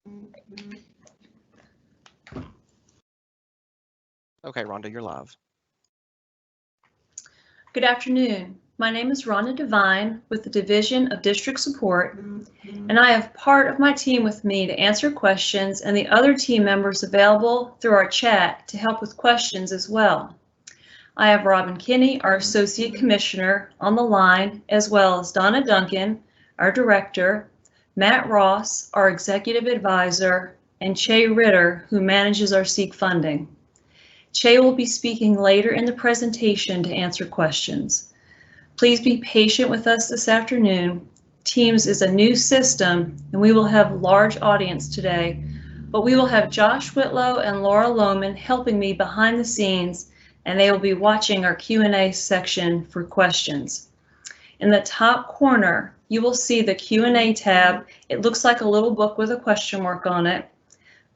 Okay, Rhonda, you're live. Good afternoon. My name is Rhonda Devine with the Division of District Support, and I have part of my team with me to answer questions and the other team members available through our chat to help with questions as well. I have Robin Kinney, our Associate Commissioner, on the line, as well as Donna Duncan, our Director, Matt Ross, our Executive Advisor, and Che Ritter, who manages our SEEK funding. Che will be speaking later in the presentation to answer questions. Please be patient with us this afternoon. Teams is a new system and we will have a large audience today, but we will have Josh Whitlow and Laura Lohman helping me behind the scenes, and they will be watching our Q&A section for questions. In the top corner, you will see the Q&A tab. It looks like a little book with a question mark on it.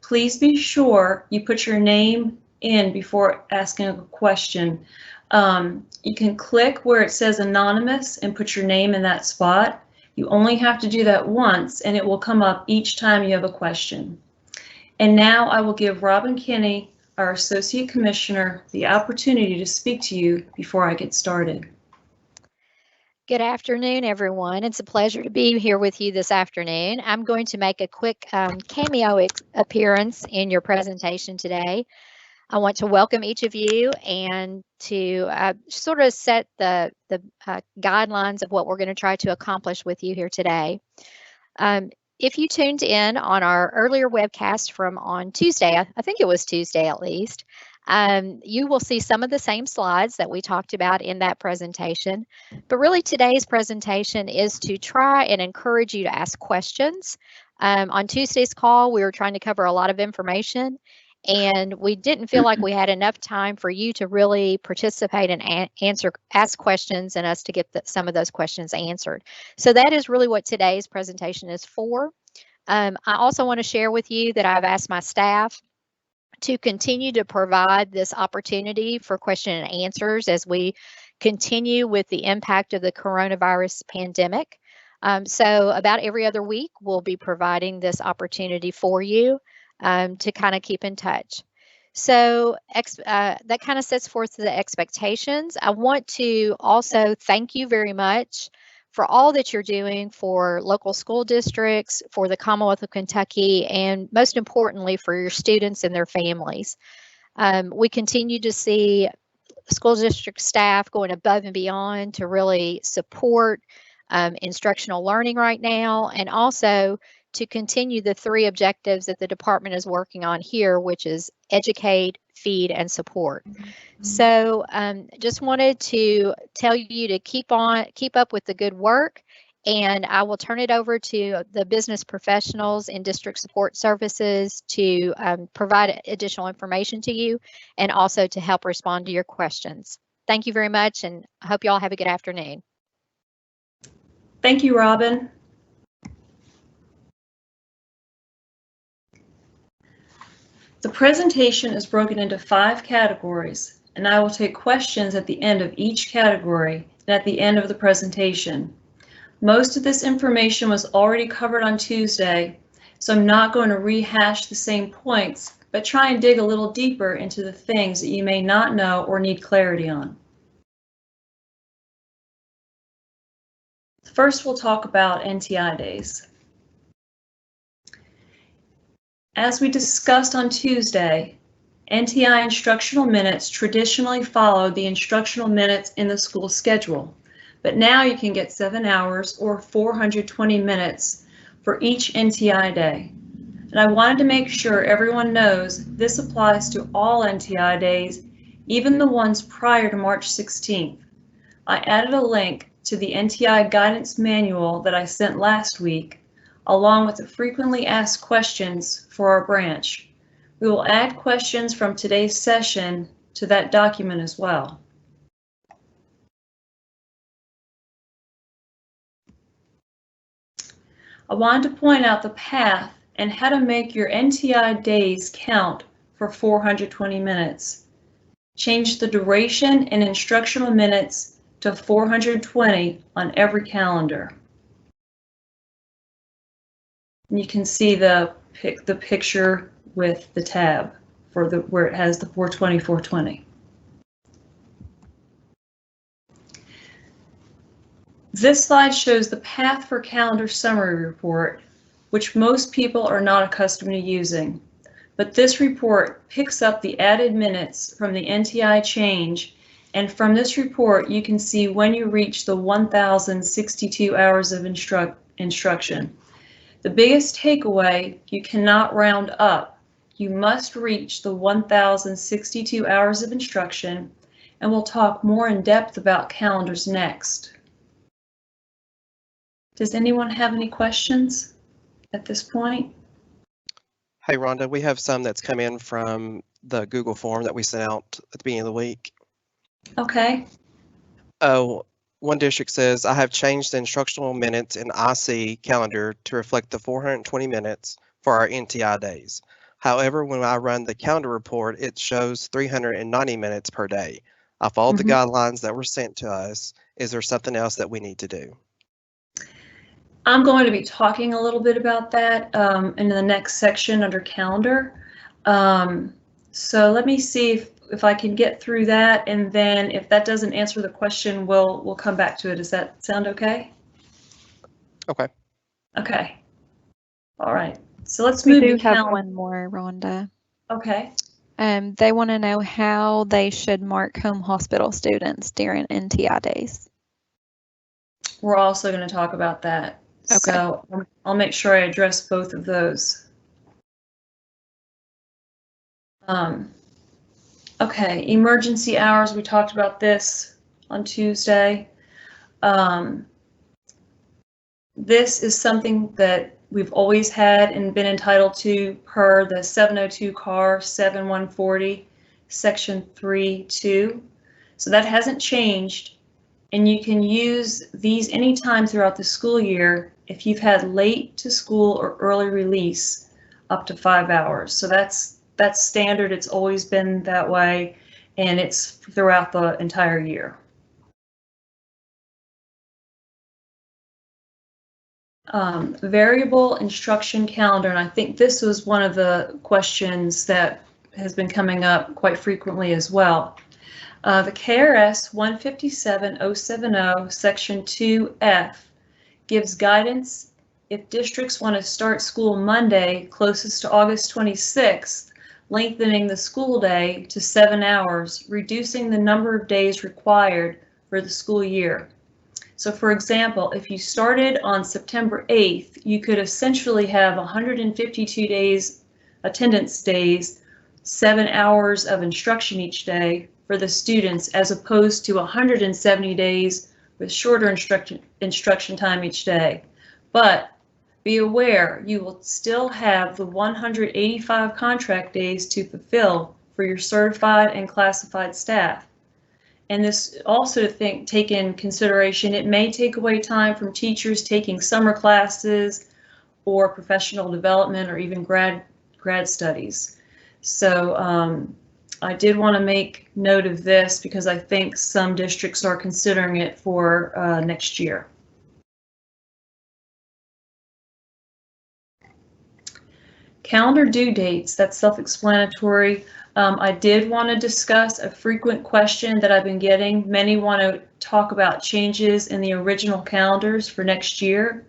Please be sure you put your name in before asking a question. You can click where it says anonymous and put your name in that spot. You only have to do that once and it will come up each time you have a question. And now I will give Robin Kinney, our Associate Commissioner, the opportunity to speak to you before I get started. Good afternoon, everyone. It's a pleasure to be here with you this afternoon. I'm going to make a quick cameo appearance in your presentation today. I want to welcome each of you and to sort of set the guidelines of what we're going to try to accomplish with you here today. If you tuned in on our earlier webcast from on Tuesday, I think it was Tuesday at least, you will see some of the same slides that we talked about in that presentation. But really today's presentation is to try and encourage you to ask questions. On Tuesday's call, we were trying to cover a lot of information, and we didn't feel like we had enough time for you to really participate and ask questions and us to get some of those questions answered. So that is really what today's presentation is for. I also want to share with you that I've asked my staff to continue to provide this opportunity for question and answers as we continue with the impact of the coronavirus pandemic. So about every other week, we'll be providing this opportunity for you to kind of keep in touch. So that kind of sets forth the expectations. I want to also thank you very much for all that you're doing for local school districts, for the Commonwealth of Kentucky, and most importantly, for your students and their families. We continue to see school district staff going above and beyond to really support instructional learning right now, and also to continue the three objectives that the department is working on here, which is educate, feed, and support. So just wanted to tell you to keep up with the good work, and I will turn it over to the business professionals in district support services to provide additional information to you and also to help respond to your questions. Thank you very much, and I hope you all have a good afternoon. Thank you, Robin. The presentation is broken into 5 categories, and I will take questions at the end of each category and at the end of the presentation. Most of this information was already covered on Tuesday, so I'm not going to rehash the same points, but try and dig a little deeper into the things that you may not know or need clarity on. First, we'll talk about NTI days. As we discussed on Tuesday, NTI instructional minutes traditionally followed the instructional minutes in the school schedule, but now you can get 7 hours or 420 minutes for each NTI day. And I wanted to make sure everyone knows this applies to all NTI days, even the ones prior to March 16th. I added a link to the NTI guidance manual that I sent last week, along with the frequently asked questions for our branch. We will add questions from today's session to that document as well. I wanted to point out the path and how to make your NTI days count for 420 minutes. Change the duration and instructional minutes to 420 on every calendar. And you can see the the picture with the tab for the where it has the 420, 420. This slide shows the path for calendar summary report, which most people are not accustomed to using. But this report picks up the added minutes from the NTI change, and from this report you can see when you reach the 1,062 hours of instruction. The biggest takeaway, you cannot round up. You must reach the 1,062 hours of instruction, and we'll talk more in depth about calendars next. Does anyone have any questions at this point? Hey, Rhonda, we have some that's come in from the Google form that we sent out at the beginning of the week. Okay. Oh, one district says, I have changed the instructional minutes in IC calendar to reflect the 420 minutes for our NTI days. However, when I run the calendar report, it shows 390 minutes per day. I followed the guidelines that were sent to us. Is there something else that we need to do? I'm going to be talking a little bit about that in the next section under calendar. So let me see if I can get through that, and then if that doesn't answer the question, we'll come back to it. Does that sound okay? Okay. Okay. All right. So let's move to We do have calendar. one more, Rhonda. Okay. They want to know how they should mark home hospital students during NTI days. We're also going to talk about that. Okay. So I'll make sure I address both of those. Okay, emergency hours, we talked about this on Tuesday. This is something that we've always had and been entitled to per the 702 CAR 7140, section 3.2. So that hasn't changed, and you can use these anytime throughout the school year if you've had late to school or early release up to 5 hours. So that's standard. It's always been that way, and it's throughout the entire year. Variable instruction calendar, and I think this was one of the questions that has been coming up quite frequently as well. The KRS 157070 section 2F gives guidance if districts want to start school Monday closest to August 26th, lengthening the school day to 7 hours, reducing the number of days required for the school year. So for example, if you started on September 8th, you could essentially have 152 days, attendance days, 7 hours of instruction each day for the students, as opposed to 170 days with shorter instruction time each day. But be aware, you will still have the 185 contract days to fulfill for your certified and classified staff. And this also to take in consideration, it may take away time from teachers taking summer classes or professional development or even grad studies. So I did want to make note of this because I think some districts are considering it for next year. Calendar due dates, that's self-explanatory. I did want to discuss a frequent question that I've been getting. Many want to talk about changes in the original calendars for next year,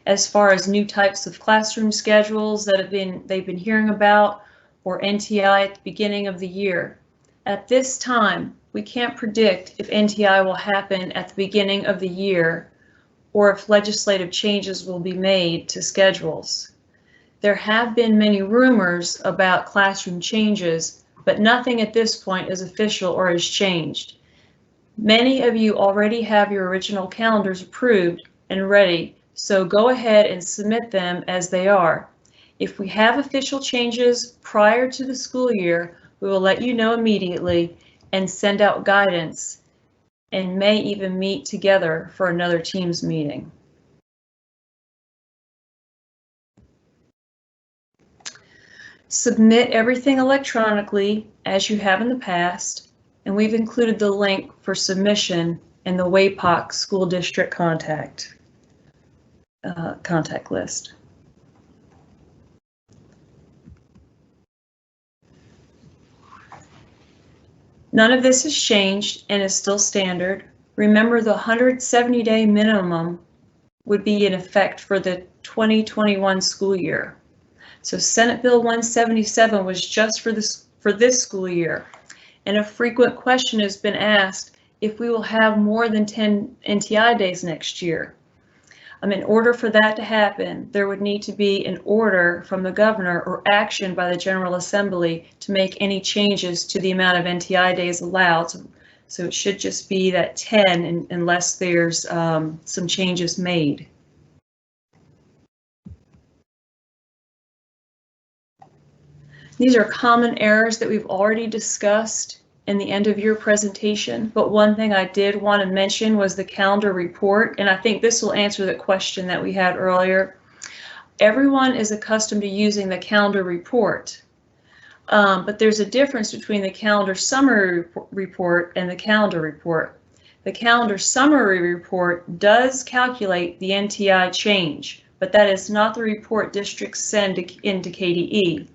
as far as new types of classroom schedules that they've been hearing about, or NTI at the beginning of the year. At this time, we can't predict if NTI will happen at the beginning of the year or if legislative changes will be made to schedules. There have been many rumors about classroom changes, but nothing at this point is official or has changed. Many of you already have your original calendars approved and ready, so go ahead and submit them as they are. If we have official changes prior to the school year, we will let you know immediately and send out guidance, and may even meet together for another Teams meeting. Submit everything electronically as you have in the past, and we've included the link for submission in the WAPOC school district contact list. None of this has changed and is still standard. Remember, the 170-day minimum would be in effect for the 2021 school year. So Senate Bill 177 was just for this school year. And a frequent question has been asked if we will have more than 10 NTI days next year. In order for that to happen, there would need to be an order from the governor or action by the General Assembly to make any changes to the amount of NTI days allowed. So it should just be that 10 unless there's some changes made. These are common errors that we've already discussed in the end of your presentation, but one thing I did want to mention was the calendar report, and I think this will answer the question that we had earlier. Everyone is accustomed to using the calendar report, but there's a difference between the calendar summary report and the calendar report. The calendar summary report does calculate the NTI change, but that is not the report districts send into KDE.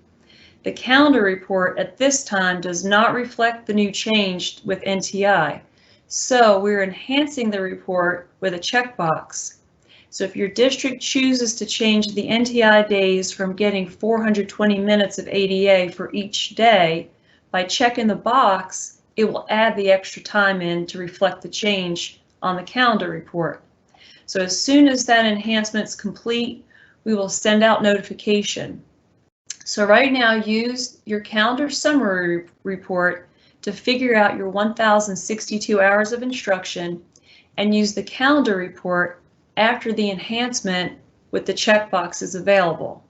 The calendar report at this time does not reflect the new change with NTI. So we're enhancing the report with a checkbox. So if your district chooses to change the NTI days from getting 420 minutes of ADA for each day, by checking the box, it will add the extra time in to reflect the change on the calendar report. So as soon as that enhancement's complete, we will send out notification. So right now, use your calendar summary report to figure out your 1,062 hours of instruction and use the calendar report after the enhancement with the checkboxes available.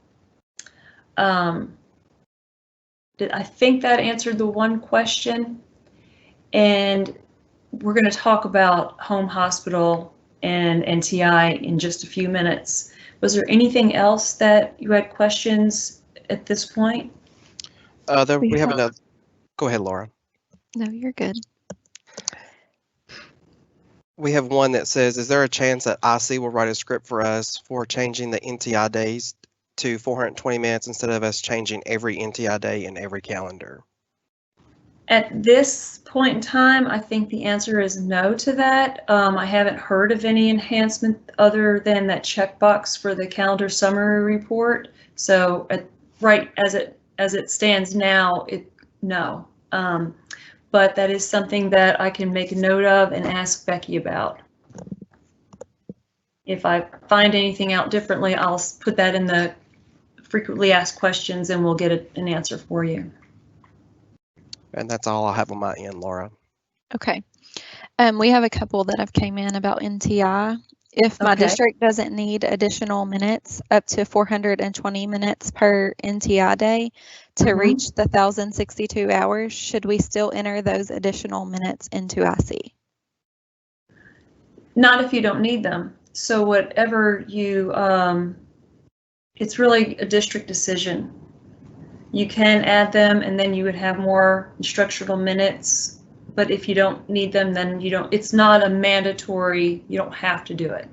I think that answered the one question. And we're going to talk about home hospital and NTI in just a few minutes. Was there anything else that you had questions at this point? We have another. Go ahead, Laura. No, you're good. We have one that says, is there a chance that IC will write a script for us for changing the NTI days to 420 minutes instead of us changing every NTI day in every calendar? At this point in time, I think the answer is no to that. I haven't heard of any enhancement other than that checkbox for the calendar summary report. So right as it stands now, no. But that is something that I can make a note of and ask Becky about. If I find anything out differently, I'll put that in the frequently asked questions and we'll get an answer for you. And that's all I have on my end, Laura. Okay. We have a couple that have came in about NTI. If my district doesn't need additional minutes, up to 420 minutes per NTI day to reach the 1,062 hours, should we still enter those additional minutes into IC? Not if you don't need them. So whatever you, it's really a district decision. You can add them and then you would have more instructional minutes, but if you don't need them, then you don't, it's not a mandatory, you don't have to do it.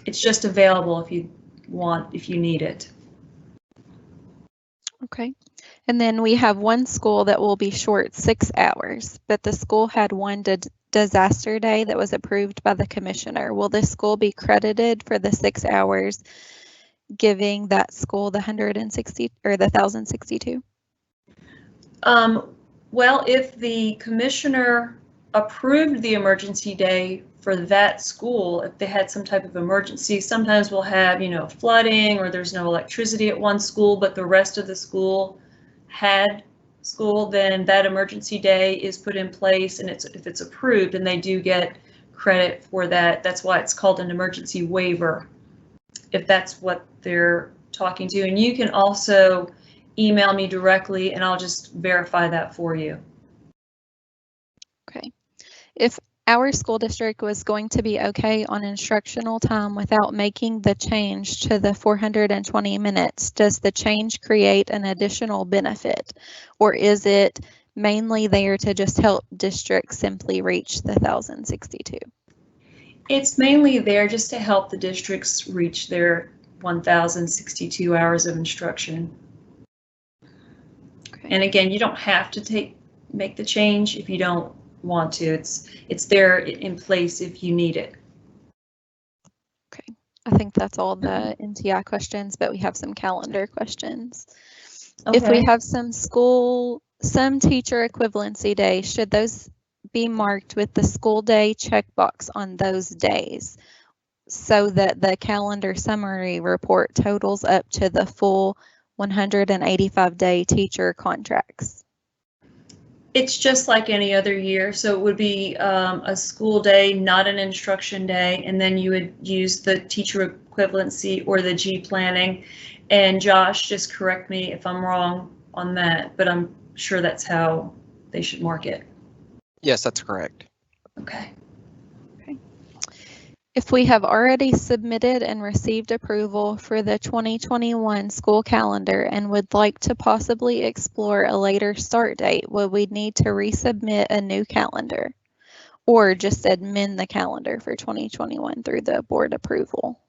It's just available if you want, if you need it. Okay. And then we have one school that will be short 6 hours, but the school had one disaster day that was approved by the commissioner. Will this school be credited for the 6 hours, giving that school the 160 or the 1,062? Well, if the commissioner approved the emergency day for that school, if they had some type of emergency, sometimes we'll have, flooding or there's no electricity at one school, but the rest of the school had school, then that emergency day is put in place, and if it's approved, and they do get credit for that. That's why it's called an emergency waiver, if that's what they're talking to. And you can also email me directly and I'll just verify that for you. Okay. If our school district was going to be okay on instructional time without making the change to the 420 minutes, does the change create an additional benefit, or is it mainly there to just help districts simply reach the 1,062? It's mainly there just to help the districts reach their 1,062 hours of instruction. Okay. And again, you don't have to make the change if you don't want to. It's there in place if you need it. Okay, I think that's all the NTI questions, but we have some calendar questions. Okay. If we have some teacher equivalency days, should those be marked with the school day checkbox on those days so that the calendar summary report totals up to the full 185-day teacher contracts? It's just like any other year, so it would be a school day, not an instruction day, and then you would use the teacher equivalency or the G planning. And Josh, just correct me if I'm wrong on that, but I'm sure that's how they should mark it. Yes, that's correct. Okay. If we have already submitted and received approval for the 2021 school calendar and would like to possibly explore a later start date, would we need to resubmit a new calendar or just amend the calendar for 2021 through the board approval?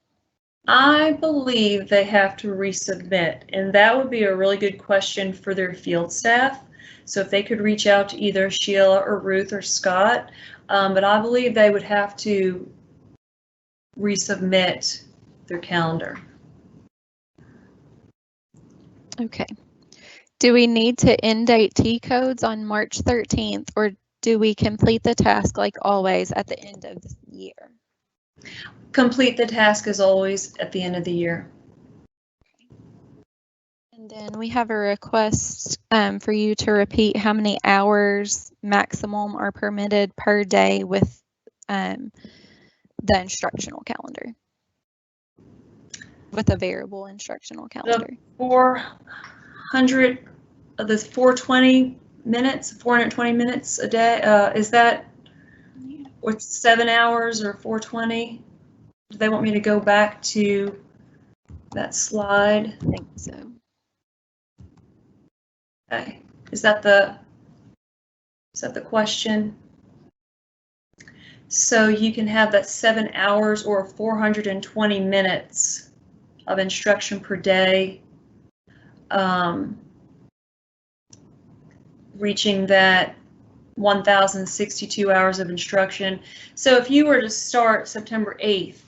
I believe they have to resubmit, and that would be a really good question for their field staff. So if they could reach out to either Sheila or Ruth or Scott, but I believe they would have to resubmit their calendar. Okay. Do we need to indate T codes on March 13th, or do we complete the task like always at the end of the year? Complete the task as always at the end of the year. And then we have a request for you to repeat how many hours maximum are permitted per day with the instructional calendar, with a variable instructional calendar. 400 of the 420 minutes, 420 minutes a day. Is that or 7 hours or 420? Do they want me to go back to that slide? I think so. Okay. Is that the question? So you can have that 7 hours or 420 minutes of instruction per day, reaching that 1,062 hours of instruction. So if you were to start September 8th,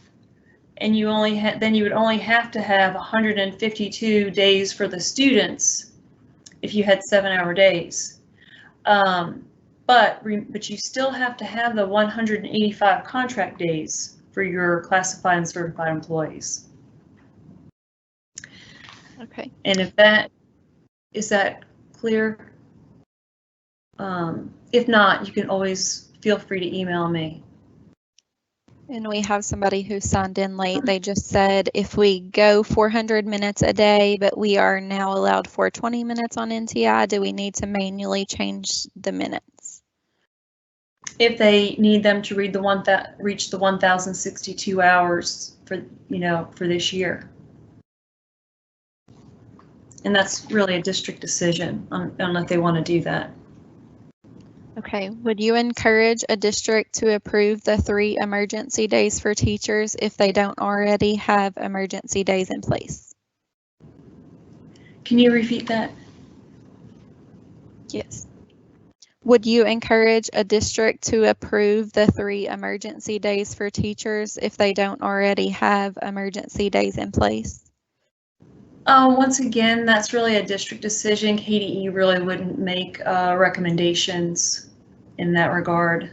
and you only then you would only have to have 152 days for the students if you had 7-hour days. But you still have to have the 185 contract days for your classified and certified employees. Okay. And if is that clear? If not, you can always feel free to email me. And we have somebody who signed in late. They just said if we go 400 minutes a day, but we are now allowed 420 minutes on NTI, do we need to manually change the minutes? If they need them to reach the 1,062 hours for this year. And that's really a district decision on if they want to do that. Okay, would you encourage a district to approve the 3 emergency days for teachers if they don't already have emergency days in place? Can you repeat that? Yes. Would you encourage a district to approve the 3 emergency days for teachers if they don't already have emergency days in place? Once again, that's really a district decision. KDE really wouldn't make recommendations in that regard.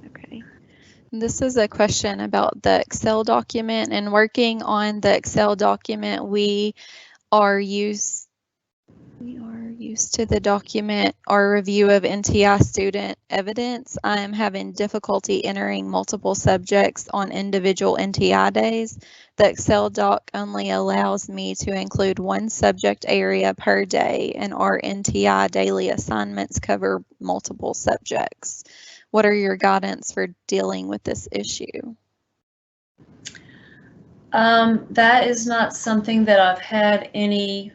Okay. This is a question about the Excel document, and working on the Excel document, we are used to the document our review of NTI student evidence. I am having difficulty entering multiple subjects on individual NTI days. The Excel doc only allows me to include 1 subject area per day, and our NTI daily assignments cover multiple subjects. What are your guidance for dealing with this issue? That is not something that I've had any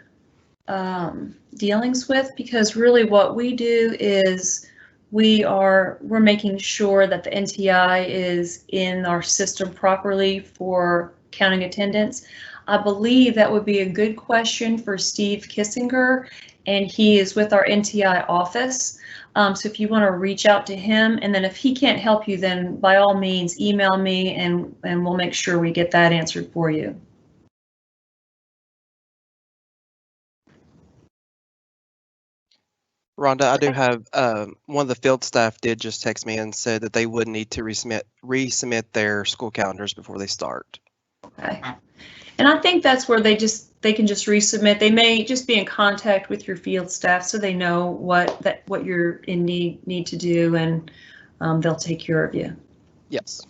dealings with, because really what we do is we're making sure that the NTI is in our system properly for counting attendance. I believe that would be a good question for Steve Kissinger, and he is with our NTI office. So if you want to reach out to him, and then if he can't help you, then by all means email me and we'll make sure we get that answered for you. Rhonda, I do have one of the field staff did just text me and said that they would need to resubmit their school calendars before they start. Okay. And I think that's where they can just resubmit. They may just be in contact with your field staff so they know what you're in need to do, and they'll take care of you. Yes.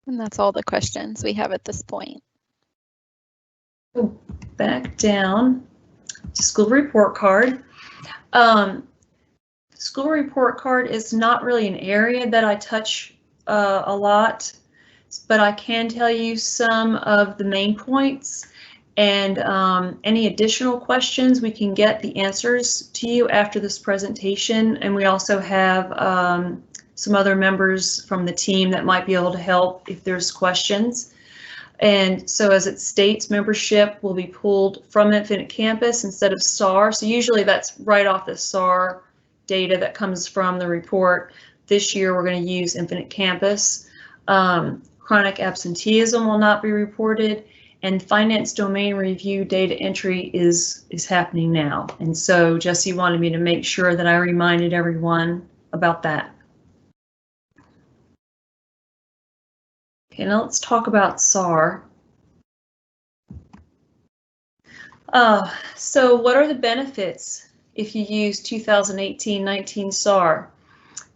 And that's all the questions we have at this point. Back down to school report card. School report card is not really an area that I touch a lot, but I can tell you some of the main points, and any additional questions, we can get the answers to you after this presentation. And we also have some other members from the team that might be able to help if there's questions. And so as it states, membership will be pulled from Infinite Campus instead of SAAR. So usually that's right off the SAAR data that comes from the report. This year we're going to use Infinite Campus. Chronic absenteeism will not be reported, and finance domain review data entry is happening now. And so Jesse wanted me to make sure that I reminded everyone about that. Okay, now let's talk about SAAR. So what are the benefits if you use 2018-19 SAAR?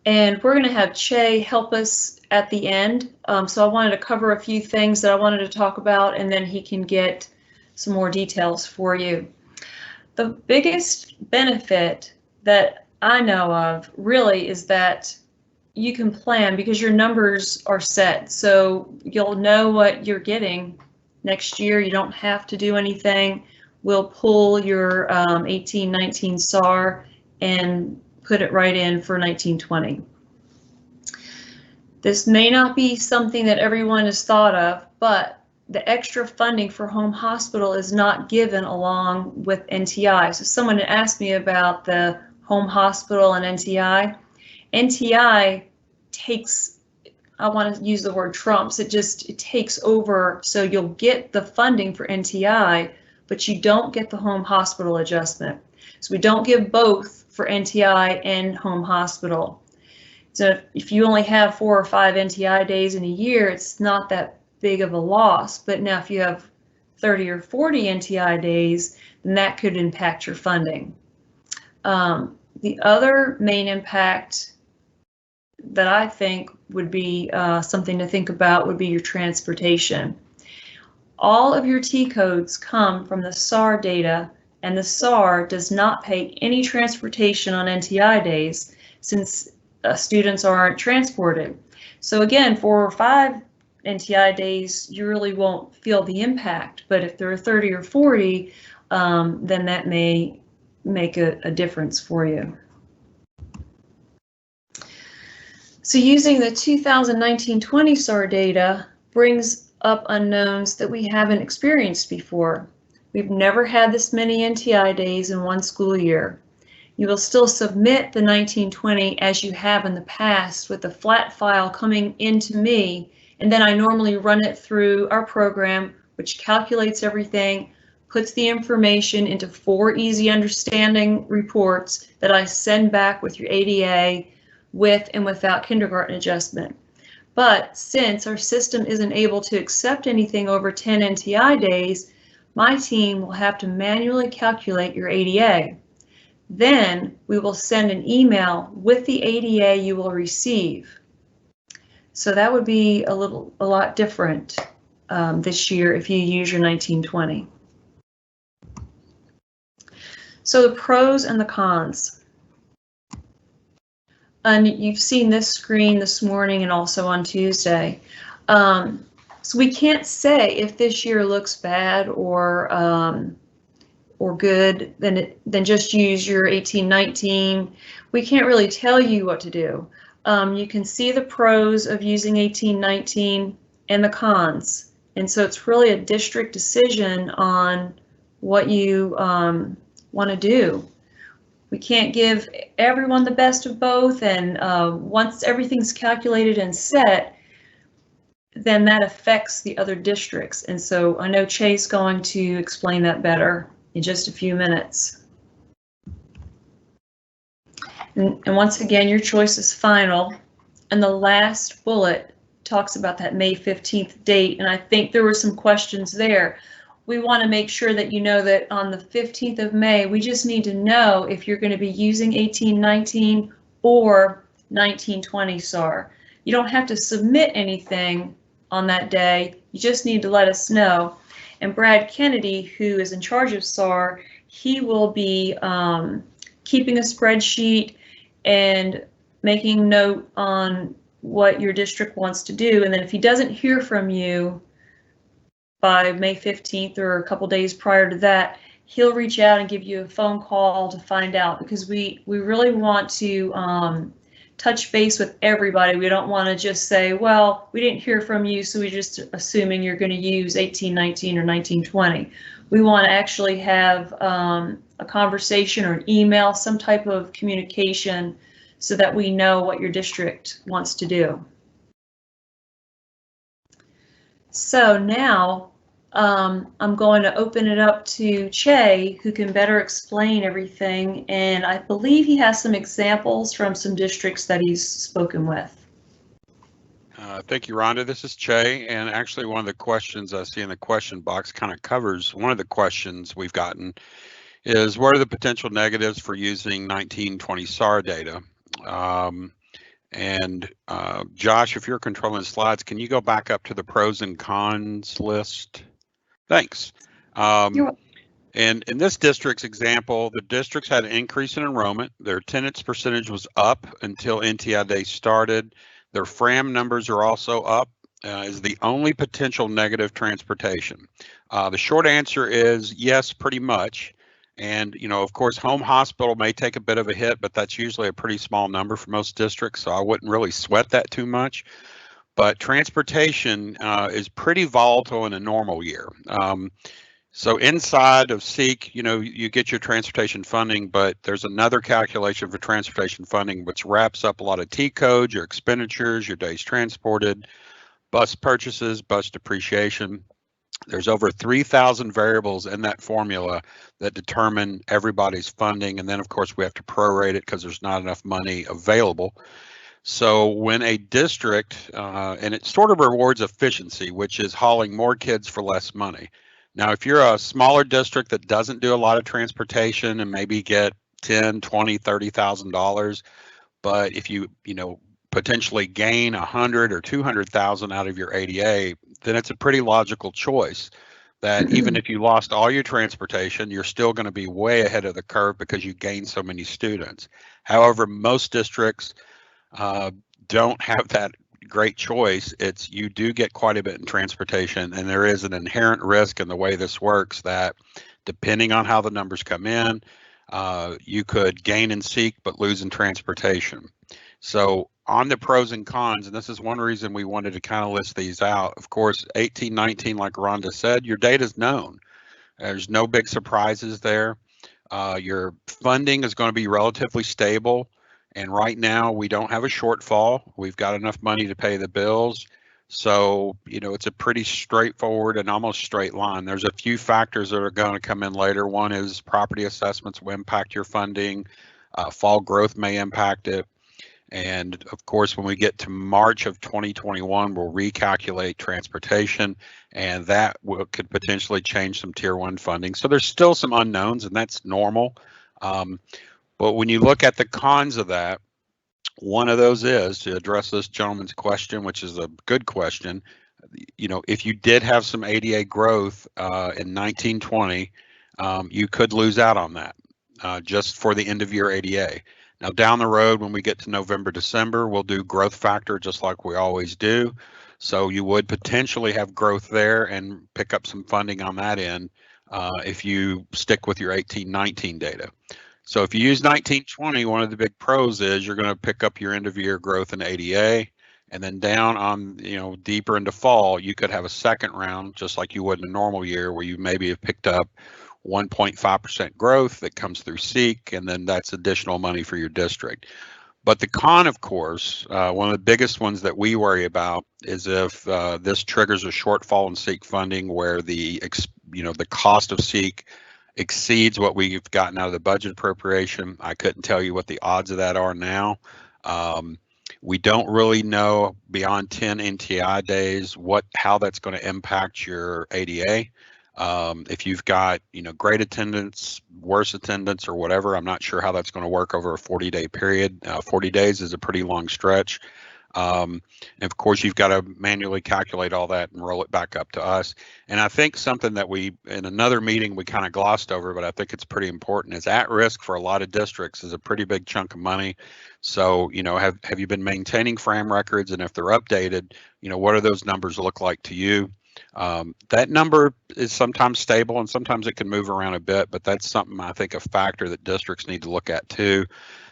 And we're going to have Che help us at the end. So I wanted to cover a few things that I wanted to talk about, and then he can get some more details for you. The biggest benefit that I know of really is that you can plan because your numbers are set. So you'll know what you're getting next year. You don't have to do anything. We'll pull your 18-19 SAAR and put it right in for 19-20. This may not be something that everyone has thought of, but the extra funding for home hospital is not given along with NTI. So someone had asked me about the home hospital and NTI. NTI takes, I want to use the word trumps, it takes over. So you'll get the funding for NTI, but you don't get the home hospital adjustment. So we don't give both for NTI and home hospital. So if you only have 4 or 5 NTI days in a year, it's not that big of a loss. But now if you have 30 or 40 NTI days, then that could impact your funding. The other main impact that I think would be something to think about would be your transportation. All of your T codes come from the SAAR data, and the SAAR does not pay any transportation on NTI days since students aren't transported. So again, 4 or 5 NTI days, you really won't feel the impact, but if there are 30 or 40, then that may make a difference for you. So using the 2019-20 SAAR data brings up unknowns that we haven't experienced before. We've never had this many NTI days in one school year. You will still submit the 19-20 as you have in the past with a flat file coming into me, and then I normally run it through our program, which calculates everything, puts the information into 4 easy understanding reports that I send back with your ADA with and without kindergarten adjustment. But since our system isn't able to accept anything over 10 NTI days, my team will have to manually calculate your ADA. Then we will send an email with the ADA you will receive. So that would be a lot different this year if you use your 19-20. So the pros and the cons. And you've seen this screen this morning and also on Tuesday. So we can't say if this year looks bad or good, then just use your 18-19. We can't really tell you what to do. You can see the pros of using 18-19 and the cons. And so it's really a district decision on what you want to do. We can't give everyone the best of both, and once everything's calculated and set, then that affects the other districts. And so I know Chay's going to explain that better in just a few minutes. And once again, your choice is final. And the last bullet talks about that May 15th date, and I think there were some questions there. We want to make sure that you know that on the 15th of May, we just need to know if you're going to be using 1819 or 1920 SAAR. You don't have to submit anything on that day, you just need to let us know. And Brad Kennedy, who is in charge of SAAR, he will be keeping a spreadsheet and making note on what your district wants to do. And then if he doesn't hear from you by May 15th or a couple days prior to that, he'll reach out and give you a phone call to find out, because we really want to touch base with everybody. We don't want to just say, well, we didn't hear from you, so we're just assuming you're going to use 1819 or 1920. We want to actually have a conversation or an email, some type of communication, so that we know what your district wants to do. So now I'm going to open it up to Chay, who can better explain everything, and I believe he has some examples from some districts that he's spoken with. Thank you, Rhonda. This is Chay, and actually one of the questions I see in the question box kind of covers one of the questions we've gotten is, what are the potential negatives for using 1920 SAAR data? Josh, if you're controlling the slides, can you go back up to the pros and cons list? Thanks. And in this district's example, the districts had an increase in enrollment. Their attendance percentage was up until NTI Day started. Their FRAM numbers are also up. Is the only potential negative transportation? The short answer is yes, pretty much. And, you know, of course, home hospital may take a bit of a hit, but that's usually a pretty small number for most districts, so I wouldn't really sweat that too much. But transportation is pretty volatile in a normal year. So inside of SEEK, you know, you get your transportation funding, but there's another calculation for transportation funding, which wraps up a lot of T codes, your expenditures, your days transported, bus purchases, bus depreciation. There's over 3,000 variables in that formula that determine everybody's funding. And then, of course, we have to prorate it because there's not enough money available. So when a district, and it sort of rewards efficiency, which is hauling more kids for less money. Now, if you're a smaller district that doesn't do a lot of transportation and maybe get $10,000, $20,000, $30,000, but if you potentially gain 100 or 200,000 out of your ADA, then it's a pretty logical choice that even if you lost all your transportation, you're still going to be way ahead of the curve because you gain so many students. However, most districts don't have that great choice. It's you do get quite a bit in transportation, and there is an inherent risk in the way this works that depending on how the numbers come in, you could gain in SEEK but lose in transportation. So on the pros and cons, and this is one reason we wanted to kind of list these out. Of course, 1819, like Rhonda said, your data is known. There's no big surprises there. Your funding is going to be relatively stable. And right now we don't have a shortfall. We've got enough money to pay the bills. So, you know, it's a pretty straightforward and almost straight line. There's a few factors that are going to come in later. One is property assessments will impact your funding. Fall growth may impact it. And of course, when we get to March of 2021, we'll recalculate transportation, and that could potentially change some tier 1 funding. So there's still some unknowns, and that's normal. But when you look at the cons of that, one of those is, to address this gentleman's question, which is a good question, you know, if you did have some ADA growth in 1920, you could lose out on that just for the end of year ADA. Now down the road, when we get to November, December, we'll do growth factor just like we always do. So you would potentially have growth there and pick up some funding on that end if you stick with your 1819 data. So if you use 1920, one of the big pros is you're going to pick up your end of year growth in ADA, And then down on, deeper into fall, you could have a second round, just like you would in a normal year, where you maybe have picked up 1.5% growth that comes through SEEK, and then that's additional money for your district. But the con, of course, one of the biggest ones that we worry about is if this triggers a shortfall in SEEK funding, where the cost of SEEK exceeds what we've gotten out of the budget appropriation. I couldn't tell you what the odds of that are now. We don't really know beyond 10 NTI days how that's going to impact your ADA. If you've got, great attendance, worse attendance, or whatever, I'm not sure how that's going to work over a 40-day period. 40 days is a pretty long stretch. And of course, you've got to manually calculate all that and roll it back up to us. And I think something that in another meeting, we kind of glossed over, but I think it's pretty important, is at risk for a lot of districts is a pretty big chunk of money. So, have you been maintaining FRAM records? And if they're updated, what do those numbers look like to you? That number is sometimes stable and sometimes it can move around a bit, but that's something I think a factor that districts need to look at too,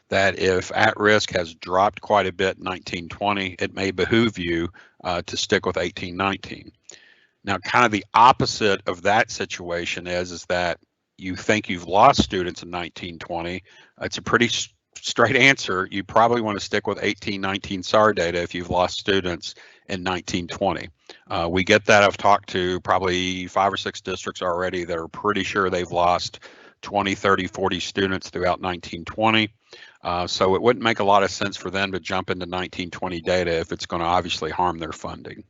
that if at risk has dropped quite a bit in 1920, it may behoove you to stick with 1819. Now, kind of the opposite of that situation is that you think you've lost students in 1920. It's a pretty straight answer. You probably want to stick with 1819 SAAR data if you've lost students in 1920. We get that. I've talked to probably 5 or 6 districts already that are pretty sure they've lost 20, 30, 40 students throughout 1920. So it wouldn't make a lot of sense for them to jump into 1920 data if it's going to obviously harm their funding.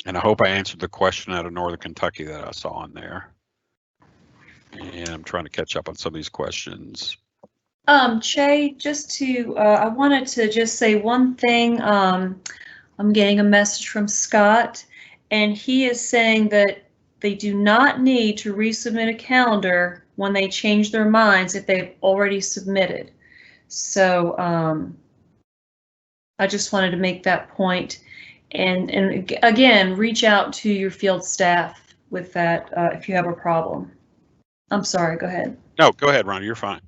And I hope I answered the question out of Northern Kentucky that I saw on there. And I'm trying to catch up on some of these questions. Che, I wanted to just say one thing. I'm getting a message from Scott, and he is saying that they do not need to resubmit a calendar when they change their minds if they've already submitted. So I just wanted to make that point. And again, reach out to your field staff with that if you have a problem. I'm sorry, go ahead. No, go ahead, Ronnie, you're fine.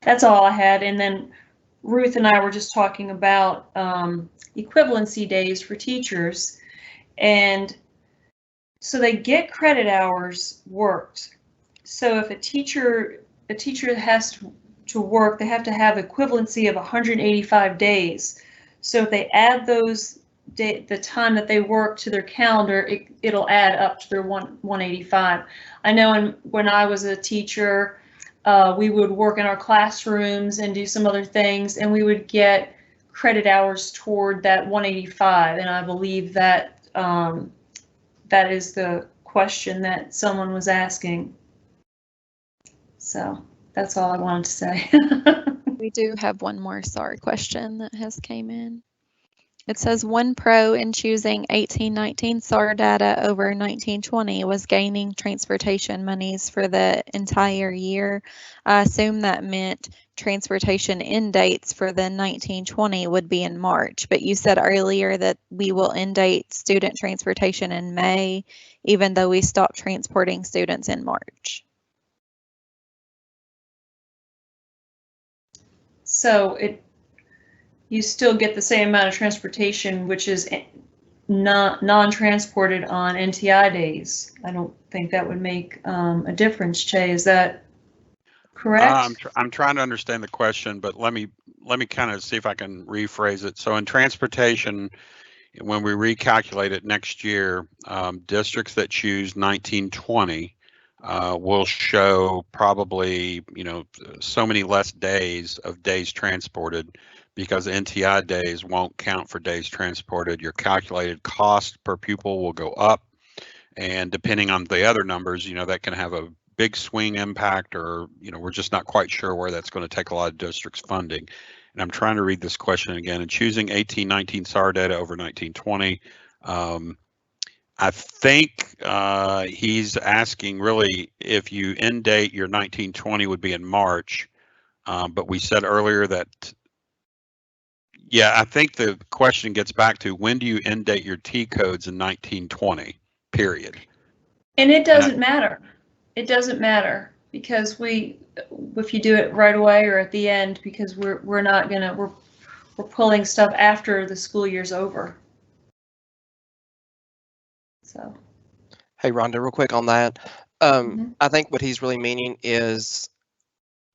That's all I had. And then Ruth and I were just talking about equivalency days for teachers. And so they get credit hours worked. So if a teacher has to work, they have to have equivalency of 185 days. So if they add the time that they work to their calendar, it'll add up to their 185. I know when I was a teacher, we would work in our classrooms and do some other things, and we would get credit hours toward that 185. And I believe that that is the question that someone was asking. So that's all I wanted to say. We do have one more SAAR question that has came in. It says one pro in choosing 1819 SAAR data over 1920 was gaining transportation monies for the entire year. I assume that meant transportation end dates for the 1920 would be in March, but you said earlier that we will end date student transportation in May, even though we stopped transporting students in March. So you still get the same amount of transportation, which is non-transported on NTI days. I don't think that would make a difference. Che, is that correct? I'm trying to understand the question, but let me kind of see if I can rephrase it. So in transportation, when we recalculate it next year, districts that choose 1920 will show probably, so many less days of days transported, because NTI days won't count for days transported. Your calculated cost per pupil will go up, and depending on the other numbers, that can have a big swing impact, or we're just not quite sure where that's going to take a lot of districts' funding. And I'm trying to read this question again. And choosing 1819 SAAR data over 1920, I think he's asking really if you end date your 1920 would be in March, but we said earlier that, yeah, I think the question gets back to when do you end date your T codes in 1920, period. And it doesn't matter. It doesn't matter, because if you do it right away or at the end, because we're we're pulling stuff after the school year's over. So. Hey, Rhonda, real quick on that. I think what he's really meaning is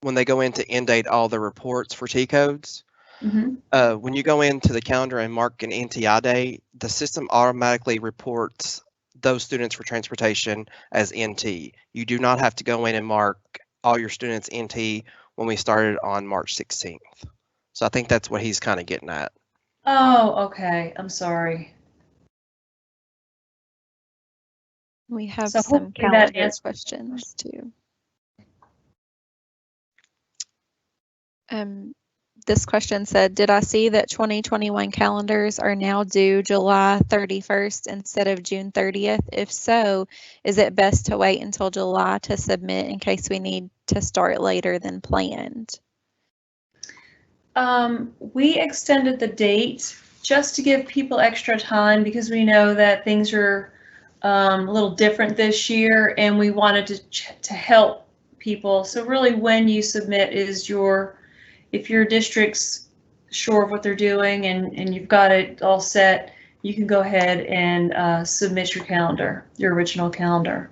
when they go in to end date all the reports for T codes, when you go into the calendar and mark an NTI day, the system automatically reports those students for transportation as NT. You do not have to go in and mark all your students NT when we started on March 16th. So I think that's what he's kind of getting at. Oh, okay. I'm sorry. We have So some hopefully that calendar answers questions too. This question said, did I see that 2021 calendars are now due July 31st instead of June 30th? If so, is it best to wait until July to submit in case we need to start later than planned? We extended the date just to give people extra time because we know that things are a little different this year, and we wanted to help people. So really, when you submit is if your district's sure of what they're doing and you've got it all set, you can go ahead and submit your calendar, your original calendar.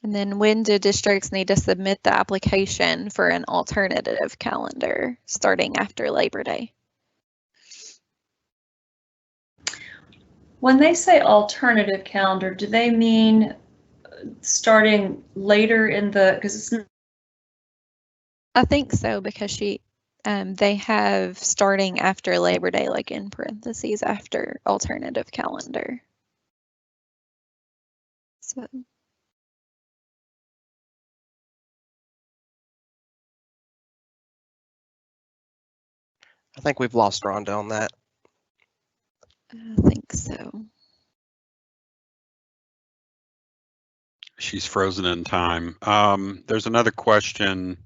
And then when do districts need to submit the application for an alternative calendar starting after Labor Day? When they say alternative calendar, do they mean starting later in because it's. I think so, because they have starting after Labor Day, like in parentheses after alternative calendar. So. I think we've lost Rhonda on that. I think so. She's frozen in time. There's another question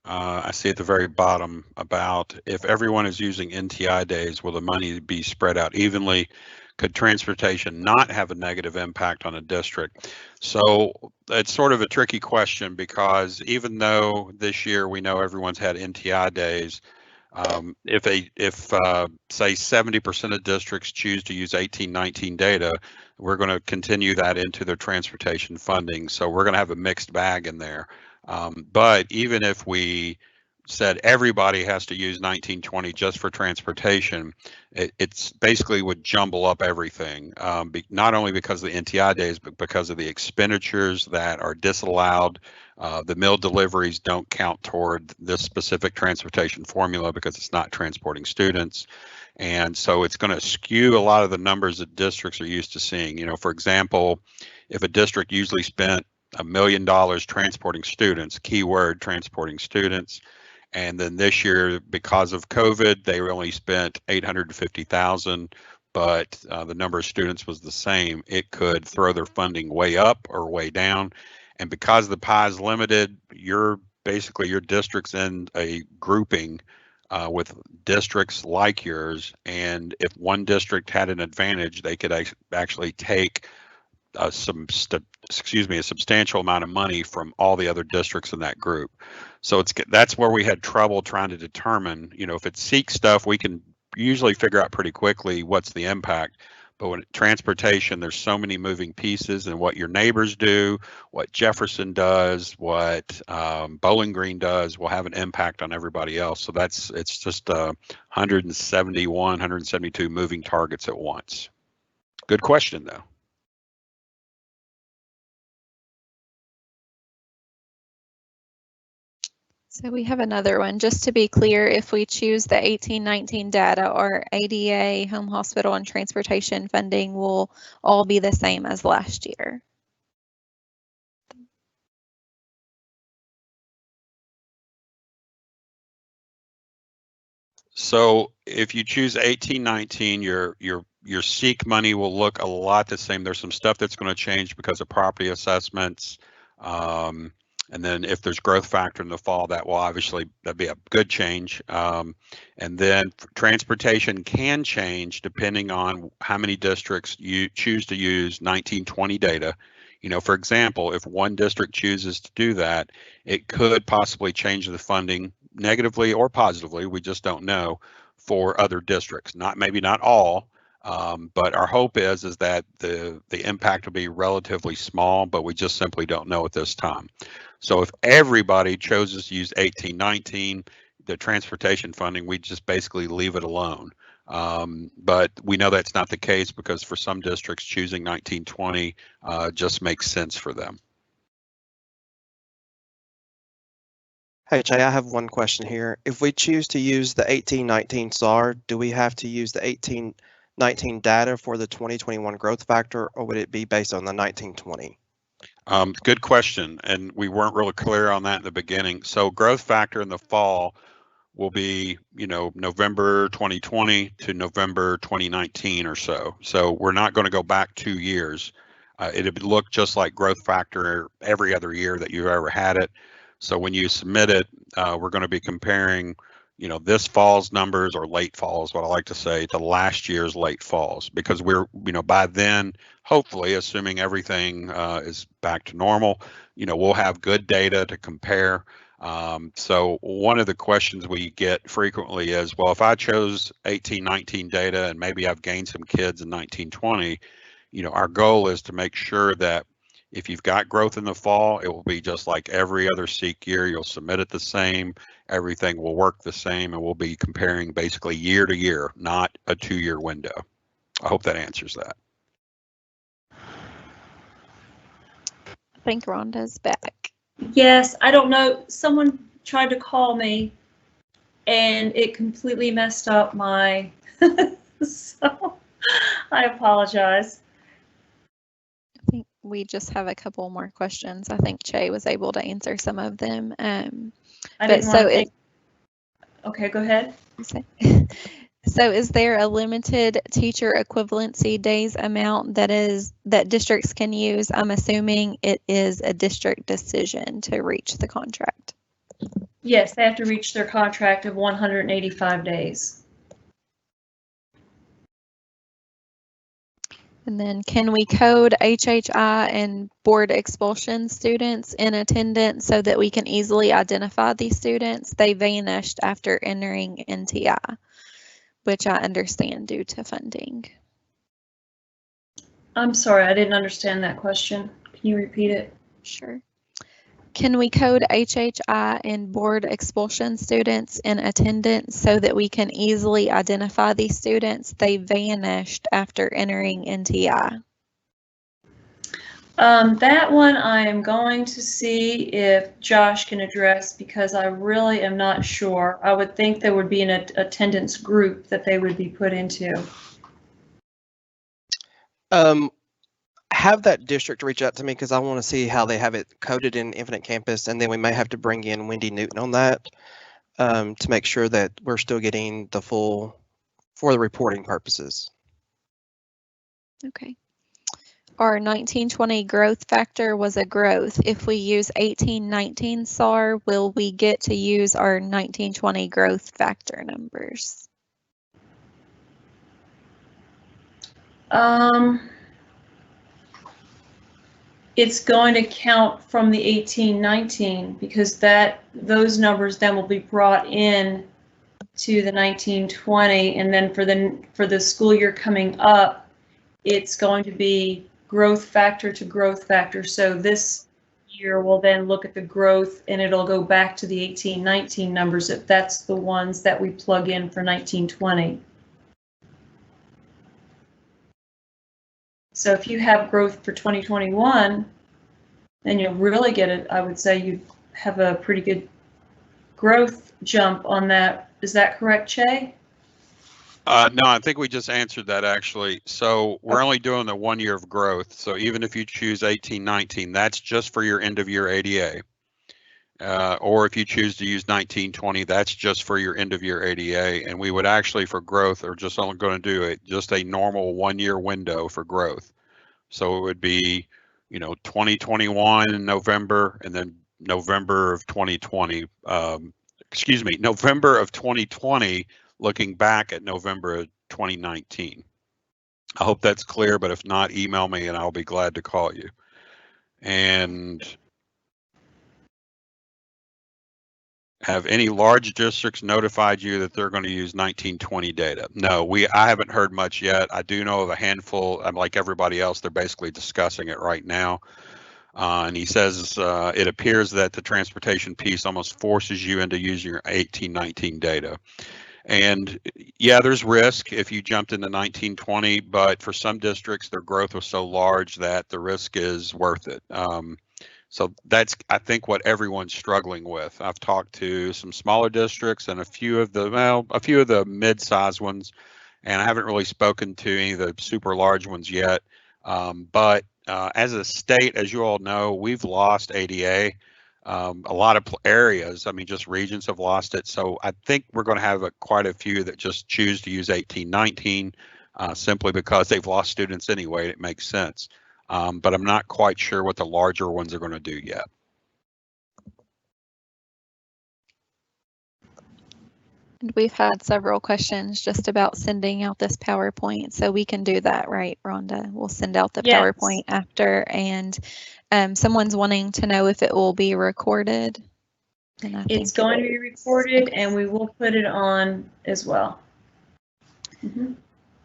I see at the very bottom about if everyone is using NTI days, will the money be spread out evenly? Could transportation not have a negative impact on a district? So it's sort of a tricky question because even though this year we know everyone's had NTI days, if say 70% of districts choose to use 18-19 data, we're going to continue that into their transportation funding. So we're going to have a mixed bag in there. But even if we said everybody has to use 1920 just for transportation, it's basically would jumble up everything, not only because of the NTI days, but because of the expenditures that are disallowed. The meal deliveries don't count toward this specific transportation formula because it's not transporting students. And so it's going to skew a lot of the numbers that districts are used to seeing. You know, for example, if a district usually spent $1 million transporting students, keyword transporting students, and then this year, because of COVID, they only spent $850,000, but the number of students was the same. It could throw their funding way up or way down. And because the pie is limited, basically your district's in a grouping with districts like yours. And if one district had an advantage, they could actually take a substantial amount of money from all the other districts in that group. So that's where we had trouble trying to determine, you know, if it's SEEK stuff, we can usually figure out pretty quickly what's the impact. But when transportation, there's so many moving pieces, and what your neighbors do, what Jefferson does, what Bowling Green does will have an impact on everybody else. So it's just 171, 172 moving targets at once. Good question, though. So we have another one. Just to be clear, if we choose the 18-19 data, our ADA, home hospital, and transportation funding will all be the same as last year. So if you choose 18-19, your SEEK money will look a lot the same. There's some stuff that's going to change because of property assessments. And then if there's growth factor in the fall, that'd be a good change. And then transportation can change depending on how many districts you choose to use 1920 data. For example, if one district chooses to do that, it could possibly change the funding negatively or positively, we just don't know, for other districts. Maybe not all, but our hope is that the impact will be relatively small, but we just simply don't know at this time. So if everybody chooses to use 1819, the transportation funding, we just basically leave it alone. But we know that's not the case because for some districts, choosing 1920 just makes sense for them. Hey, Jay, I have one question here. If we choose to use the 1819 SAAR, do we have to use the 1819 data for the 2021 growth factor, or would it be based on the 1920? Good question, and we weren't really clear on that in the beginning. So growth factor in the fall will be, November 2020 to November 2019 or so. So we're not going to go back 2 years. It'd look just like growth factor every other year that you've ever had it. So when you submit it, we're going to be comparing, this fall's numbers, or late fall is what I like to say, to last year's late falls, because we're, by then, hopefully, assuming everything is back to normal, we'll have good data to compare. So one of the questions we get frequently is, well, if I chose 1819 data and maybe I've gained some kids in 1920, our goal is to make sure that if you've got growth in the fall, it will be just like every other SEEK year. You'll submit it the same, everything will work the same, and we'll be comparing basically year to year, not a 2-year window. I hope that answers that. I think Rhonda's back. Yes, I don't know. Someone tried to call me and it completely messed up my, so I apologize. I think we just have a couple more questions. I think Che was able to answer some of them. Okay, go ahead. So is there a limited teacher equivalency days amount that districts can use? I'm assuming it is a district decision to reach the contract. Yes, they have to reach their contract of 185 days. And then can we code HHI and board expulsion students in attendance so that we can easily identify these students? They vanished after entering NTI, which I understand due to funding. I'm sorry, I didn't understand that question. Can you repeat it? Sure. Can we code HHI and board expulsion students in attendance so that we can easily identify these students? They vanished after entering NTI. That one I am going to see if Josh can address, because I really am not sure. I would think there would be an attendance group that they would be put into. Have that district reach out to me, because I want to see how they have it coded in Infinite Campus, and then we may have to bring in Wendy Newton on that to make sure that we're still getting the full for the reporting purposes. Okay. Our 1920 growth factor was a growth. If we use 1819 SAAR, will we get to use our 1920 growth factor numbers? It's going to count from the 1819, because those numbers then will be brought in to the 1920, and then for the school year coming up, it's going to be growth factor to growth factor. So this year we'll then look at the growth, and it'll go back to the 1819 numbers if that's the ones that we plug in for 1920. So if you have growth for 2021, then you'll really get it. I would say you have a pretty good growth jump on that. Is that correct, Che? No, I think we just answered that actually. So we're only doing the 1 year of growth. So even if you choose 1819, that's just for your end of year ADA. Or if you choose to use 1920, that's just for your end of year ADA. And we would actually, for growth, are just only going to do just a normal 1 year window for growth. So it would be, 2021 in November, and then November of 2020, November of 2020, looking back at November of 2019. I hope that's clear, but if not, email me and I'll be glad to call you. And have any large districts notified you that they're going to use 1920 data? No, I haven't heard much yet. I do know of a handful. I'm like everybody else, they're basically discussing it right now. And he says it appears that the transportation piece almost forces you into using your 1819 data. And yeah, there's risk if you jumped into 1920, but for some districts, their growth was so large that the risk is worth it. So that's, I think, what everyone's struggling with. I've talked to some smaller districts and a few of the mid-sized ones, and I haven't really spoken to any of the super large ones yet. But as a state, as you all know, we've lost ADA. A lot of areas, I mean, just regions have lost it. So I think we're going to have quite a few that just choose to use 1819 simply because they've lost students anyway. It makes sense. But I'm not quite sure what the larger ones are going to do yet. And we've had several questions just about sending out this PowerPoint, so we can do that, right, Rhonda? We'll send out the Yes. PowerPoint after, and someone's wanting to know if it will be recorded. And I think It's going to be recorded, and we will put it on as well. Mm-hmm.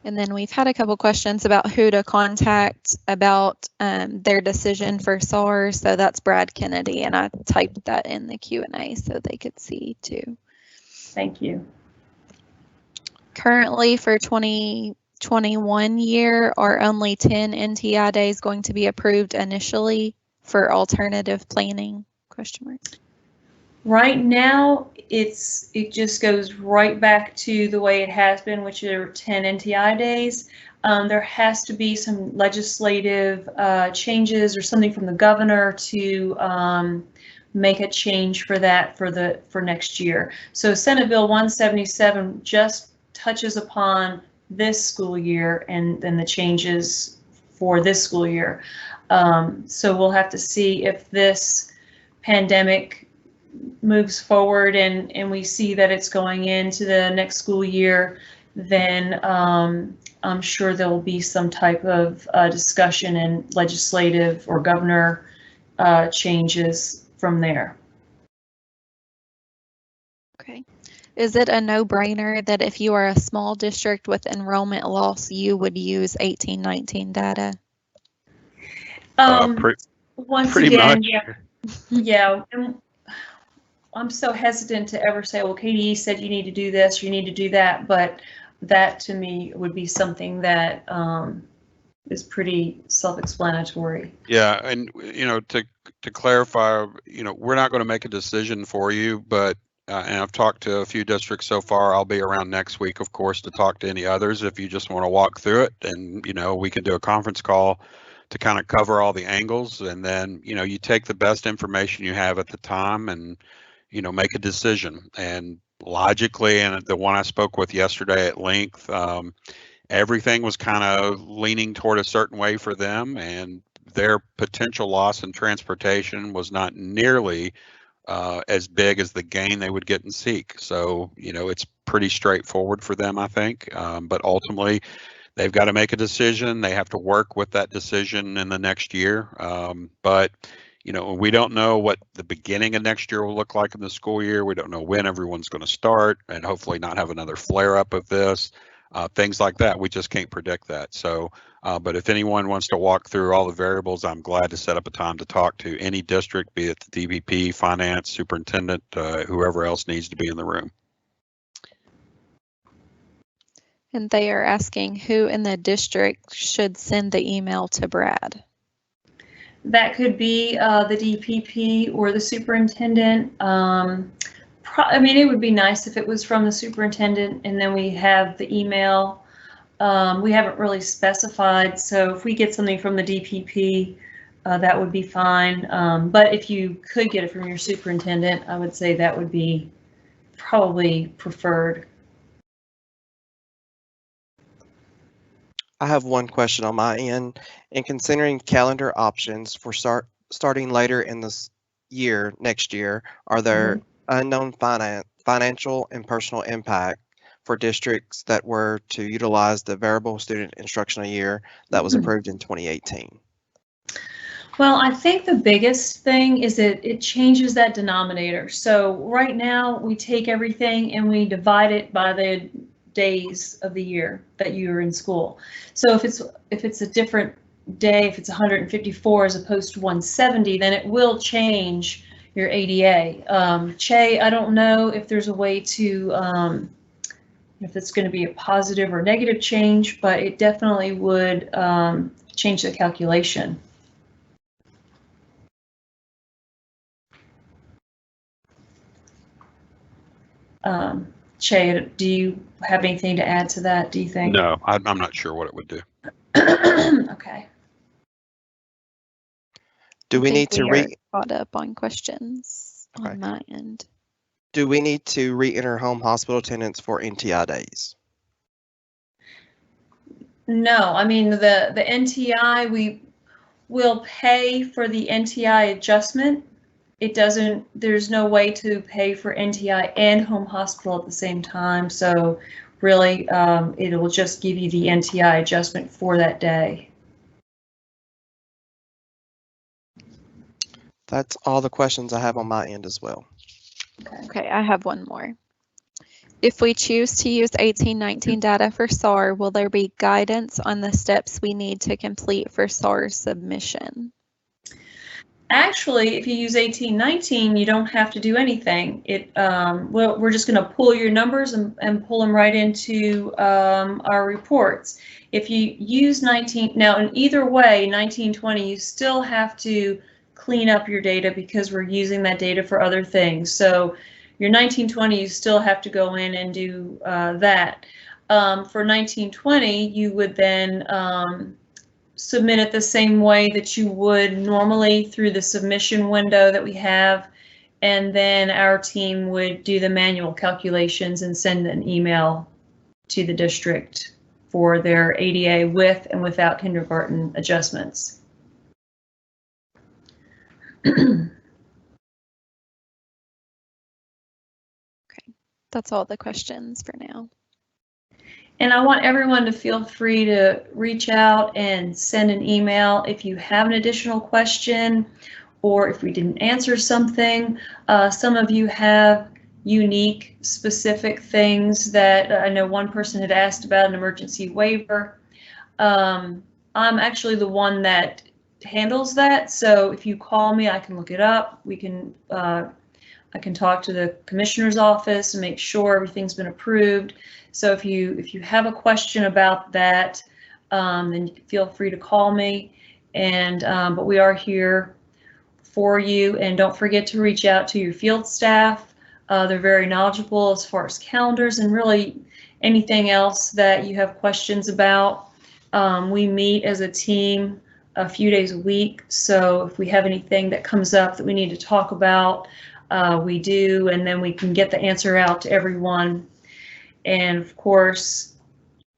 And then we've had a couple questions about who to contact about their decision for SAAR. So that's Brad Kennedy, and I typed that in the Q&A so they could see too. Thank you. Currently for 2021 year, are only 10 NTI days going to be approved initially for alternative planning? Question mark. Right now, it just goes right back to the way it has been, which are 10 NTI days. There has to be some legislative changes or something from the governor to make a change for that for next year. So Senate Bill 177 just touches upon this school year and then the changes for this school year. So we'll have to see if this pandemic moves forward and we see that it's going into the next school year, then I'm sure there will be some type of discussion and legislative or governor changes from there. Okay. Is it a no-brainer that if you are a small district with enrollment loss, you would use 1819 data? Once pretty again, much. yeah. And I'm so hesitant to ever say, well, KDE said you need to do this, or you need to do that, but that to me would be something that is pretty self-explanatory. Yeah, and to clarify, we're not going to make a decision for you, but and I've talked to a few districts so far. I'll be around next week, of course, to talk to any others if you just want to walk through it, and we can do a conference call to kind of cover all the angles, and then you take the best information you have at the time and make a decision. And logically, and the one I spoke with yesterday at length, everything was kind of leaning toward a certain way for them, and their potential loss in transportation was not nearly as big as the gain they would get in SEEK. So, it's pretty straightforward for them, I think. But ultimately, they've got to make a decision. They have to work with that decision in the next year. But we don't know what the beginning of next year will look like in the school year. We don't know when everyone's going to start, and hopefully not have another flare up of this. Things like that, we just can't predict that. So, but if anyone wants to walk through all the variables, I'm glad to set up a time to talk to any district, be it the DVP, finance, superintendent, whoever else needs to be in the room. And they are asking who in the district should send the email to Brad. That could be the DPP or the superintendent. I mean, it would be nice if it was from the superintendent and then we have the email. We haven't really specified, so if we get something from the DPP, that would be fine. But if you could get it from your superintendent, I would say that would be probably preferred. I have one question on my end. In considering calendar options for starting later in this year, next year, are there unknown financial and personal impact for districts that were to utilize the variable student instructional year that was approved in 2018? Well, I think the biggest thing is that it changes that denominator. So right now we take everything and we divide it by the days of the year that you're in school. So if it's a different day, if it's 154 as opposed to 170, then it will change your ADA. Che, I don't know if there's a way to if it's going to be a positive or negative change, but it definitely would change the calculation. Che, do you have anything to add to that, do you think? No, I'm not sure what it would do. Okay. Do we need to caught up on questions on my end? Do we need to re-enter home hospital attendance for NTI days? No, I mean, the NTI, we will pay for the NTI adjustment. It doesn't, there's no way to pay for NTI and home hospital at the same time. So really, it will just give you the NTI adjustment for that day. That's all the questions I have on my end as well. Okay, I have one more. If we choose to use 1819 data for SAAR, will there be guidance on the steps we need to complete for SAAR submission? Actually, if you use 1819, you don't have to do anything. Well, we're just going to pull your numbers and pull them right into our reports. If you use 19, now in either way, 1920, you still have to clean up your data because we're using that data for other things. So your 1920, you still have to go in and do that. For 1920, you would then submit it the same way that you would normally through the submission window that we have, and then our team would do the manual calculations and send an email to the district for their ADA with and without kindergarten adjustments. Okay, that's all the questions for now. And I want everyone to feel free to reach out and send an email if you have an additional question or if we didn't answer something. Some of you have unique, specific things that I know one person had asked about an emergency waiver. I'm actually the one that handles that. So if you call me, I can look it up. We can, I can talk to the commissioner's office and make sure everything's been approved. So if you have a question about that, then you can feel free to call me. And but we are here for you. And don't forget to reach out to your field staff. They're very knowledgeable as far as calendars and really anything else that you have questions about. We meet as a team a few days a week. So if we have anything that comes up that we need to talk about, we do, and then we can get the answer out to everyone. And of course,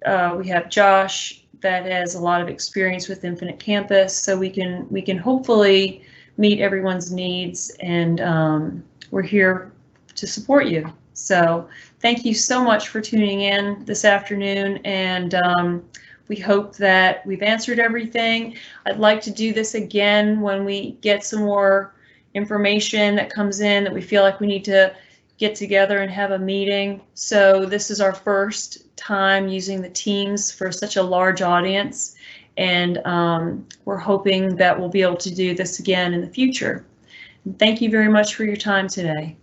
we have Josh that has a lot of experience with Infinite Campus, so we can hopefully meet everyone's needs, and we're here to support you. So thank you so much for tuning in this afternoon, and we hope that we've answered everything. I'd like to do this again when we get some more information that comes in that we feel like we need to get together and have a meeting. So this is our first time using the Teams for such a large audience, and we're hoping that we'll be able to do this again in the future. And thank you very much for your time today.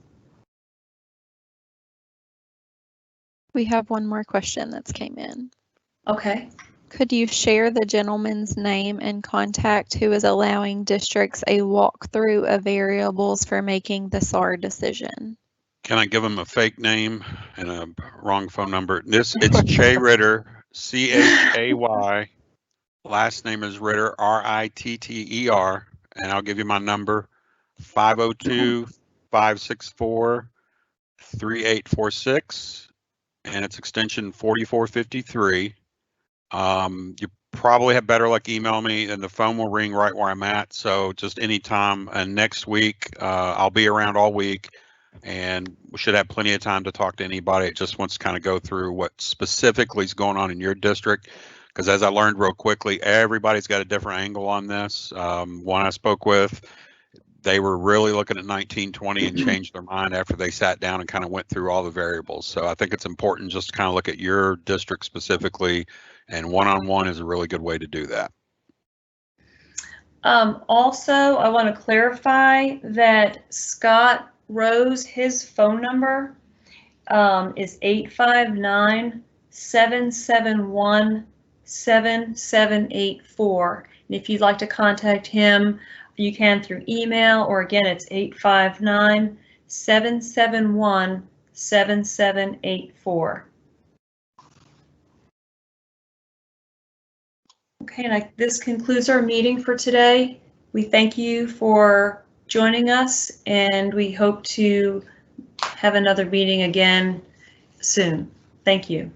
We have one more question that's came in. Okay. Could you share the gentleman's name and contact who is allowing districts a walkthrough of variables for making the SAAR decision? Can I give him a fake name and a wrong phone number? It's Chay Ritter, C-H-A-Y. Last name is Ritter, R-I-T-T-E-R. And I'll give you my number, 502-564-3846. And it's extension 4453. You probably have better luck email me, and the phone will ring right where I'm at. So just anytime. And next week, I'll be around all week, and we should have plenty of time to talk to anybody that just wants to kind of go through what specifically is going on in your district. because as I learned real quickly, everybody's got a different angle on this. One I spoke with, they were really looking at 1920 and changed their mind after they sat down and kind of went through all the variables. So I think it's important just to kind of look at your district specifically, and one-on-one is a really good way to do that. Also, I want to clarify that Scott Rose, his phone number is 859-771-7784. And if you'd like to contact him, you can through email, or again, it's 859-771-7784. Okay, and this concludes our meeting for today. We thank you for joining us, and we hope to have another meeting again soon. Thank you.